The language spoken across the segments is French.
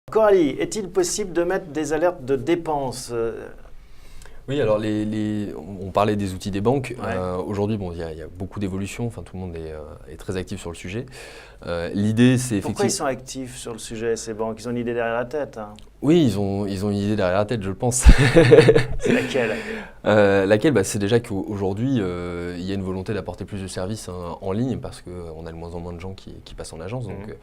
Coralie, est-il possible de mettre des alertes de dépenses? Oui, alors on parlait des outils des banques. Ouais. Aujourd'hui, bon, il y a beaucoup d'évolutions. Enfin, tout le monde est très actif sur le sujet. L'idée, c'est Pourquoi ils effectivement. sont actifs sur le sujet, ces banques? Ils ont une idée derrière la tête, hein. Oui, ils ont une idée derrière la tête, je le pense. C'est laquelle? Laquelle, c'est déjà qu'aujourd'hui, il y a une volonté d'apporter plus de services en ligne parce qu'on a de moins en moins de gens qui passent en agence. Donc,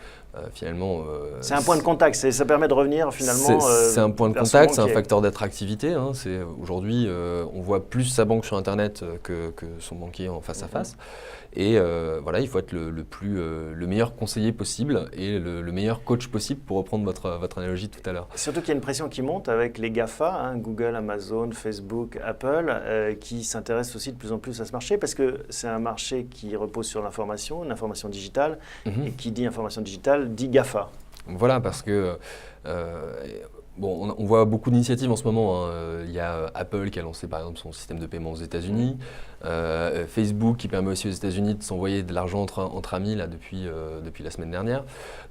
finalement. C'est un point de contact, ça permet de revenir finalement. C'est un point de vers son contact, c'est un banquier. facteur d'attractivité. Aujourd'hui, on voit plus sa banque sur Internet que son banquier en face à face. Et voilà, il faut être le meilleur conseiller possible et le meilleur coach possible pour reprendre votre analogie tout à l'heure. Surtout qu'il y a une pression qui monte avec les GAFA, hein, Google, Amazon, Facebook, Apple, qui s'intéressent aussi de plus en plus à ce marché parce que c'est un marché qui repose sur l'information, une information digitale, et qui dit information digitale dit GAFA. Voilà, parce que on voit beaucoup d'initiatives en ce moment. Il y a Apple qui a lancé par exemple son système de paiement aux États-Unis, Facebook qui permet aussi aux États-Unis de s'envoyer de l'argent entre amis là, depuis la semaine dernière.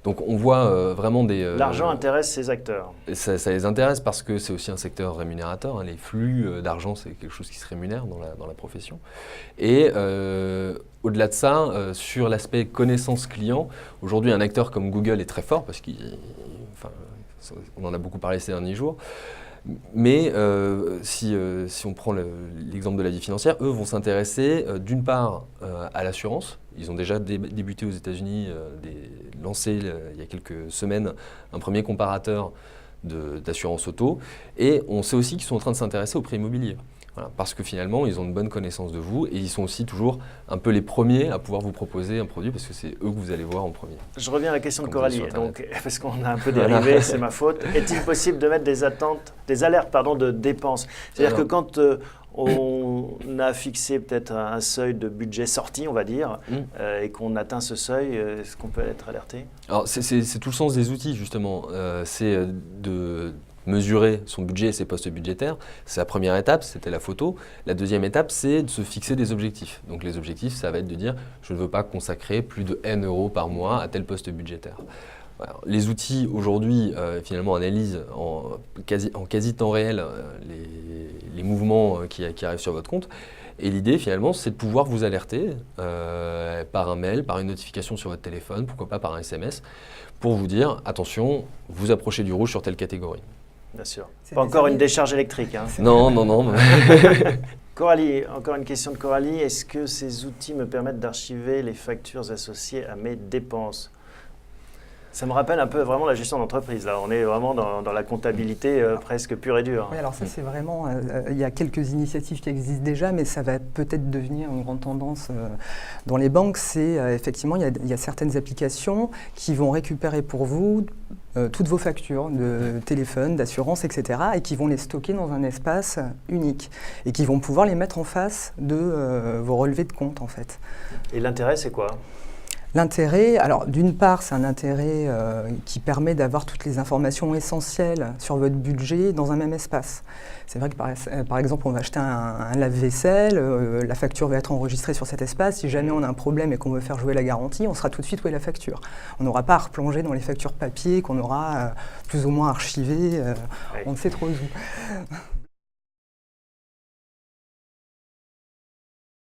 Donc on voit vraiment des... L'argent intéresse ces acteurs. Ça les intéresse parce que c'est aussi un secteur rémunérateur. Les flux d'argent, c'est quelque chose qui se rémunère dans la profession. Et au-delà de ça, sur l'aspect connaissance client, aujourd'hui un acteur comme Google est très fort parce on en a beaucoup parlé ces derniers jours. Mais si on prend l'exemple de la vie financière, eux vont s'intéresser d'une part à l'assurance. Ils ont déjà débuté aux États-Unis, lancé il y a quelques semaines un premier comparateur d'assurance auto. Et on sait aussi qu'ils sont en train de s'intéresser au prix immobilier. Voilà, parce que finalement, ils ont une bonne connaissance de vous et ils sont aussi toujours un peu les premiers à pouvoir vous proposer un produit parce que c'est eux que vous allez voir en premier. Je reviens à la question de Comme vous êtes Coralie, sur Internet. donc, parce qu'on a un peu dérivé, c'est ma faute. Est-il possible de mettre des alertes de dépenses? C'est-à-dire que quand on a fixé peut-être un seuil de budget sorti, on va dire, et qu'on atteint ce seuil, est-ce qu'on peut être alerté? Alors c'est tout le sens des outils justement, c'est de mesurer son budget et ses postes budgétaires. C'est la première étape, c'était la photo. La deuxième étape, c'est de se fixer des objectifs. Donc les objectifs, ça va être de dire je ne veux pas consacrer plus de N euros par mois à tel poste budgétaire. Voilà. Les outils aujourd'hui finalement analysent en quasi temps réel les mouvements qui arrivent sur votre compte. Et l'idée finalement, c'est de pouvoir vous alerter par un mail, par une notification sur votre téléphone, pourquoi pas par un SMS, pour vous dire attention, vous approchez du rouge sur telle catégorie. Bien sûr. Pas encore une décharge électrique, hein. Non. Coralie, encore une question de Coralie. Est-ce que ces outils me permettent d'archiver les factures associées à mes dépenses? Ça me rappelle un peu vraiment la gestion d'entreprise. Là, on est vraiment dans la comptabilité presque pure et dure. Oui, alors ça, c'est vraiment... il y a quelques initiatives qui existent déjà, mais ça va peut-être devenir une grande tendance dans les banques. C'est effectivement, il y a certaines applications qui vont récupérer pour vous toutes vos factures de téléphone, d'assurance, etc. et qui vont les stocker dans un espace unique et qui vont pouvoir les mettre en face de vos relevés de compte, en fait. Et l'intérêt, c'est quoi? L'intérêt, alors d'une part, c'est un intérêt qui permet d'avoir toutes les informations essentielles sur votre budget dans un même espace. C'est vrai que par exemple, on va acheter un lave-vaisselle, la facture va être enregistrée sur cet espace. Si jamais on a un problème et qu'on veut faire jouer la garantie, on saura tout de suite où est la facture. On n'aura pas à replonger dans les factures papier qu'on aura plus ou moins archivées, on ne sait trop où.